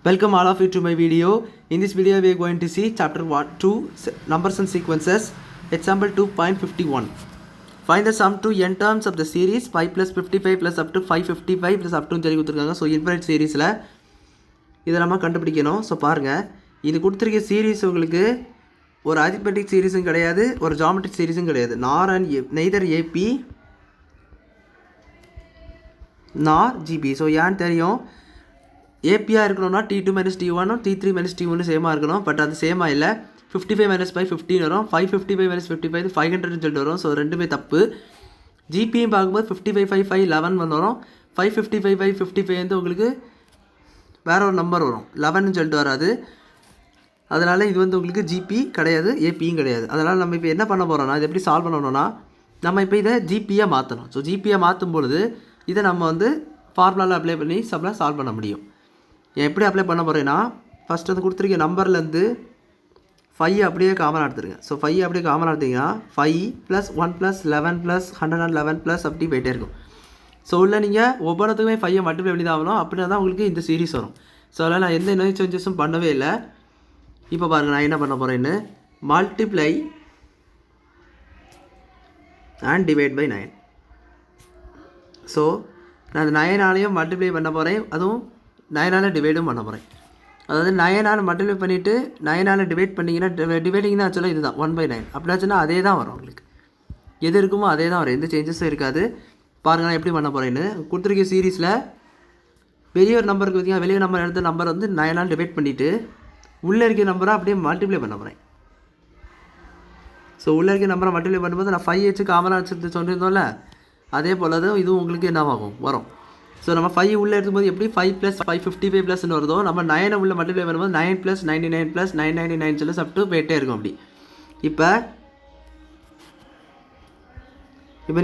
Welcome all of you to my video. In this video we are going to see chapter 2 numbers and sequences, example 2.51. Find the sum to n terms of the series 5 plus 55 plus up to 555 plus up to சொல்லி கொடுத்துருக்காங்க. So infinite சீரீஸில் இதை நம்ம கண்டுபிடிக்கணும். So பாருங்கள், இது கொடுத்துருக்க series உங்களுக்கு ஒரு அரித்மெட்டிக் சீரீஸும் கிடையாது, ஒரு ஜாமெட்ரிக் சீரீஸும் கிடையாது. நெய்தர் ஏபி நார் ஜிபி. ஸோ ஏன்னு தெரியும், ஏபியாக இருக்கணும்னா T2 - T1 T3 - T1 சேமாக இருக்கணும். பட் அது சேமாக இல்லை. 55 - 5 15 வரும், 555 - 55 500 சொல்லிட்டு வரும். ஸோ ரெண்டுமே தப்பு. ஜிபியும் பார்க்கும்போது 55 5 5 11 வரும். 555 555 வந்து உங்களுக்கு வேறு ஒரு நம்பர் வரும், 11 சொல்லிட்டு வராது. அதனால் இது வந்து உங்களுக்கு ஜிபி கிடையாது, ஏபியும் கிடையாது. அதனால் நம்ம இப்போ என்ன பண்ண போகிறோம்னா, இது எப்படி சால்வ் பண்ணணும்னா, நம்ம இப்போ இதை ஜிபியாக மாற்றணும். ஸோ ஜிபியாக மாற்றும் பொழுது இதை நம்ம வந்து ஃபார்முலாவில் அப்ளை பண்ணி சால்வ் பண்ண முடியும். எப்படி அப்ளை பண்ண போகிறேன்னா, ஃபஸ்ட் வந்து கொடுத்துருக்க நம்பர்லேருந்து 5 அப்படியே காமனாக எடுத்துருங்க. ஸோ 5 அப்படியே காமனாக எடுத்திங்கன்னா 5 + 1 + 11 + 111 + அப்படி போயிட்டே இருக்கும். ஸோ உள்ள நீங்கள் ஒவ்வொருத்துக்குமே 5 மல்டிப்ளை பண்ணி தான் ஆகணும். அப்படின்னா தான் உங்களுக்கு இந்த சீரீஸ் வரும். ஸோ அதனால் நான் எந்த இன்னும் சேஞ்சஸும் பண்ணவே இல்லை. இப்போ பாருங்கள், நான் என்ன பண்ண போகிறேன்னு, multiply and divide by 9. So நான் அந்த 9ஆலையும் மல்டிப்ளை பண்ண போகிறேன், அதுவும் 9ஆல் டிவைடும் பண்ண போகிறேன். அதாவது 9ஆல் மல்டிப்ளை பண்ணிவிட்டு 9ஆல் டிவைட் பண்ணிங்கன்னா, டிவைடிங் தான் ஆக்சுவலாக இதுதான் 1/9. அப்படின்னாச்சுன்னா அதே தான் வரும் உங்களுக்கு, எது இருக்குமோ அதே தான் வரும், எந்த சேஞ்சஸும் இருக்காது. பாருங்கள் நான் எப்படி பண்ண போகிறேன்னு. கொடுத்துருக்க சீரீஸில் பெரிய ஒரு நம்பருக்கு பார்த்தீங்கன்னா, வெளியே நம்பர் எடுத்த நம்பர் வந்து 9ஆல் டிவைட் பண்ணிவிட்டு உள்ளே இருக்க நம்பரை அப்படியே மல்டிப்ளை பண்ண போகிறேன். ஸோ உள்ளே இருக்க நம்பரை மல்டிப்ளை பண்ணும்போது நான் 5 வச்சு காமனாக வச்சு சொல்லியிருந்தோம்ல, அதே போல் தான் இதுவும் உங்களுக்கு என்னவாகும் வரும். ஸோ நம்ம 5 உள்ளே எடுக்கும்போது எப்படி 5 + 555 +ன்னு வருதோ, நம்ம 9 உள்ள மல்டிப்ளை பண்ணும்போது 9 + 99 + 999 சொல்லி சாப்பிட்டு போயிட்டே இருக்கும் அப்படி. இப்போ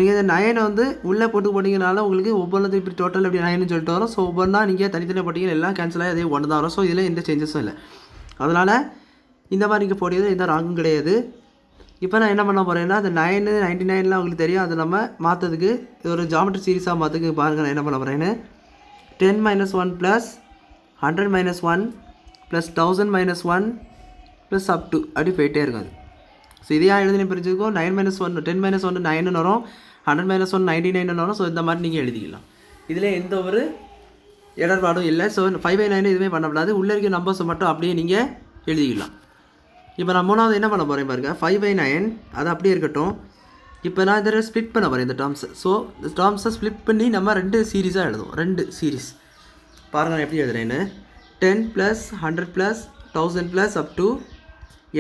நீங்கள் இந்த 9 வந்து உள்ளே போட்டிங்கனால உங்களுக்கு ஒவ்வொன்றும் இப்படி டோட்டல் அப்படி 9ன்னு சொல்லிட்டு வரும். ஸோ ஒவ்வொன்றா நீங்கள் தனித்தனியாக போட்டிங்கன்னா எல்லாம் கேன்சல் ஆகி அதே ஒன்று தான் வரும். ஸோ இதில் எந்த சேஞ்சஸும் இல்லை. அதனால் இந்த மாதிரி நீங்கள் போட்டியது எந்த ராங்கும் கிடையாது. இப்போ நான் என்ன பண்ண போகிறேன்னா, அந்த 9 99லாம் உங்களுக்கு தெரியும், அதை நம்ம மாற்றதுக்கு ஒரு ஜாமெட்ரி சீரீஸாக மாற்றுக்கு பாருங்கள் நான் என்ன பண்ண போகிறேன்னு. 10 - 1 + 100 - 1 + 1000 - 1 + up to அப்படி போயிட்டே இருக்காது. ஸோ இதையா எழுதி பிரிச்சுக்கோ. 9 - 1 10 - 1 9ன்னு வரும், 100 - 1 99ன்னு வரும். ஸோ இந்த மாதிரி நீங்கள் எழுதிக்கலாம். இதில் எந்த ஒரு இடர்பாடும் இல்லை. ஸோ 5/9 எதுவுமே பண்ணக்கூடாது, உள்ளே இருக்க நம்பர்ஸை மட்டும் அப்படியே நீங்கள் எழுதிக்கலாம். இப்போ நான் மூணாவது என்ன பண்ண போகிறேன் பாருங்கள், 5/9 அது அப்படியே இருக்கட்டும். இப்போ நான் இதில் ஸ்ப்ளிட் பண்ண போகிறேன் இந்த டேர்ம்ஸை. ஸோ இந்த டேர்ம்ஸை ஸ்ப்ளிட் பண்ணி நம்ம 2 சீரீஸாக எழுதுவோம், 2 சீரீஸ். பாருங்கள் நான் எப்படி எழுதுறேன்னு. 10 + 100 + 1000 + up to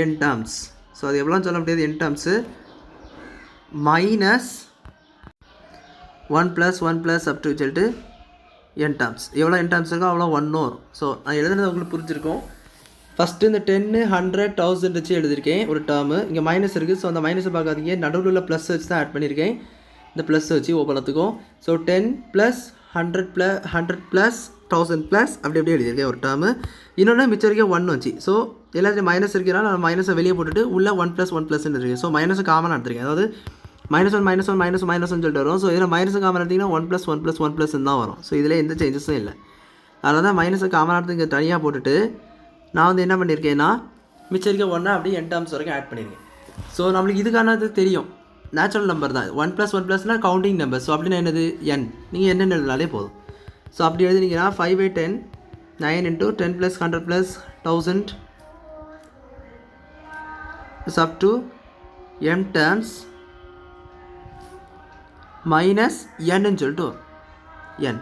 n terms. So அது எவ்வளோன்னு சொல்ல முடியாது, n டேர்ம்ஸு -1 + 1 + up to சொல்லிட்டு n டேர்ம்ஸ். எவ்வளோ n டேர்ம்ஸ் இருக்கோ அவ்வளோ 1 வரும். ஸோ நான் எழுதுனது உங்களுக்கு புரிஞ்சிருக்கும். ஃபஸ்ட்டு இந்த 10 100 1000 வச்சு எழுதியிருக்கேன் ஒரு டேர்மு. இங்கே மைனஸ் இருக்குது. ஸோ அந்த மைனஸை பார்க்காதீங்க, நடுவில் உள்ள ப்ளஸ் வச்சு தான் ஆட் பண்ணியிருக்கேன். இந்த ப்ளஸ் வச்சு ஒவ்வொருத்துக்கும். ஸோ 10 + 100 + 1000 + அப்படி எழுதியிருக்கேன் ஒரு டேர்மு. இன்னொன்று மிச்சம் இருக்க 1 வச்சு. ஸோ எல்லாத்தையும் மைனஸ் இருக்கிறனால நான் மைனஸை வெளியே போட்டுட்டு உள்ளே 1 + 1 + இருக்கேன். ஸோ மைனஸை காமனாக எடுத்துருக்கேன். அதாவது -1 - -1 சொல்லிட்டு வரும். ஸோ இதில் மைனஸை காமன் எடுத்திங்கன்னா 1 + 1 + 1 தான் வரும். ஸோ இதில் எந்த சேஞ்சஸும் இல்லை. அதனால் தான் மைனஸை காமனாக எடுத்து இங்கே தனியாக போட்டுட்டு நான் வந்து என்ன பண்ணியிருக்கேன்னா, மிச்சம் இருக்க 1 அப்படியே n டேர்ம்ஸ் வரைக்கும் ஆட் பண்ணியிருக்கேன். ஸோ நம்மளுக்கு இதுக்கானது தெரியும், நேச்சுரல் நம்பர் தான். 1 + 1 +னா கவுண்டிங் நம்பர். ஸோ அப்படின்னா என்னது n, நீங்கள் என்னென்னு எழுதினாலே போதும். ஸோ அப்படி எழுதினீங்கன்னா 5/10 9 × 10 + 100 + 1000 + up to m டேர்ம்ஸ் -nன்னு சொல்லிட்டு n.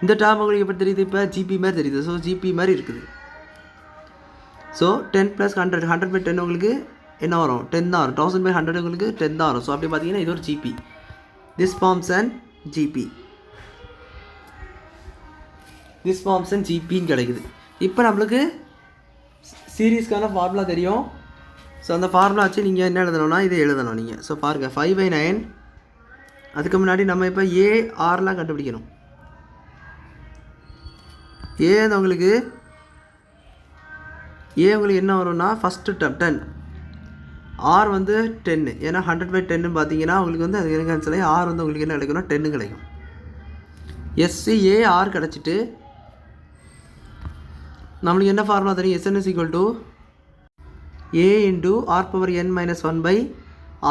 இந்த டேர்ம் உங்களுக்கு எப்படி தெரியுது, இப்போ ஜிபி மாதிரி தெரியுது. ஸோ ஜிபி மாதிரி இருக்குது. ஸோ 10 + 100 100/10 உங்களுக்கு என்ன வரும், 10 தான் வரும். 1000/100 உங்களுக்கு 10 தான் வரும். ஸோ அப்படி பார்த்தீங்கன்னா இது ஒரு ஜிபி. திஸ் ஃபார்ம்ஸ் அண்ட் ஜிபின்னு கிடைக்குது. இப்போ நம்மளுக்கு சீரீஸ்க்கான ஃபார்முலா தெரியும். ஸோ அந்த ஃபார்முலா வச்சு நீங்கள் என்ன எழுதணும்னா இதை எழுதணும் நீங்கள். ஸோ பாருங்கள் 5/9. அதுக்கு முன்னாடி நம்ம இப்போ ARலாம் கண்டுபிடிக்கணும். உங்களுக்கு உங்களுக்கு என்ன வரும்னா, ஃபஸ்ட்டு டேர்ம் 10, R வந்து 10. ஏன்னா 100/10 பார்த்தீங்கன்னா உங்களுக்கு வந்து அது என்ன கேன்சல் ஆகி R வந்து உங்களுக்கு என்ன கிடைக்கும்னா 10 கிடைக்கும். SCAR கிடச்சிட்டு நம்மளுக்கு என்ன ஃபார்முலா தெரியும், Sn is equal to a into r power n minus 1 by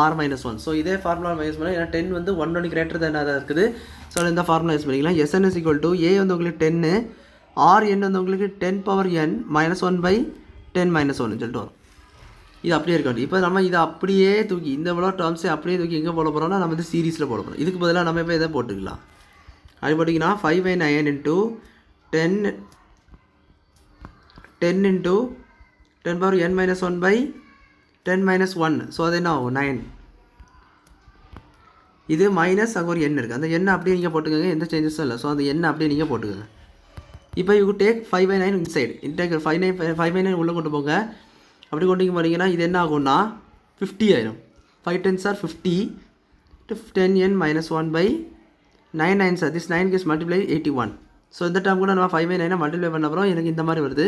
r minus 1. So இதே ஃபார்முலா நம்ம யூஸ் பண்ணலாம். ஏன்னா 10 வந்து 1 கிரேட்டர் தான் தான் இருக்குது. ஸோ இந்த ஃபார்முலா யூஸ் பண்ணிக்கலாம். Sn is equal to a வந்து உங்களுக்கு 10, rn வந்து உங்களுக்கு 10 power n minus 1 by 10 minus 1 சொல்லிட்டு வரும். இது அப்படியே இருக்க வேண்டிய. இப்போ நம்ம இதை அப்படியே தூக்கி இந்த இவ்வளோ டேர்ம்ஸை அப்படியே தூக்கி எங்கே போட போகிறோம்னா நம்ம வந்து சீரீஸில் போட போகிறோம். இதுக்கு பதிலாக நம்ம இப்போ இதை போட்டுக்கலாம். அது போட்டிங்கன்னா 5/9 into 10 into 10 power n minus 1 by 10 minus 1. So அது என்ன ஆகும், 9. இது மைனஸ் அங்கே ஒரு எண் இருக்குது. அந்த எண்ணை அப்படியே நீங்கள் போட்டுக்கோங்க, எந்த சேஞ்சஸும் இல்லை. ஸோ அந்த எண்ணை அப்படியே நீங்கள் போட்டுக்கோங்க. இப்போ யூ டேக் 5/9 இன்சைடு. இன்டேக் 5/9 உள்ளே கொண்டு போங்க. அப்படி கொண்டு போனீங்கன்னா இது என்ன ஆகும்னா 50 ஆயிரும். 5 10s are 50 to 10n minus 1 by 9 9s are this 9 gets multiplied 81. So இந்த டைம் கூட நம்ம 5/9 மல்டிப்ளை பண்ண அப்புறம் எனக்கு இந்த மாதிரி வருது.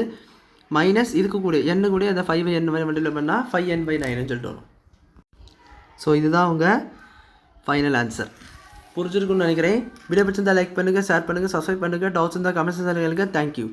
மைனஸ் இதுக்கு கூட n கூட அந்த 5/n மாதிரி மல்டிப்ளை பண்ணால் 5n/9 சொல்லிட்டு வரும். ஸோ இதுதான் உங்கள் ஃபைனல் ஆன்சர். புரிஞ்சிருக்குன்னு நினைக்கிறேன். வீடியோ பிடிச்சிருந்தால் லைக் பண்ணுங்கள், ஷேர் பண்ணுங்கள், சப்ஸ்கிரைப் பண்ணுங்கள். டவுட்ஸ் இருந்தால் கமெண்ட்ஸ் கேளுங்க. தேங்க்யூ.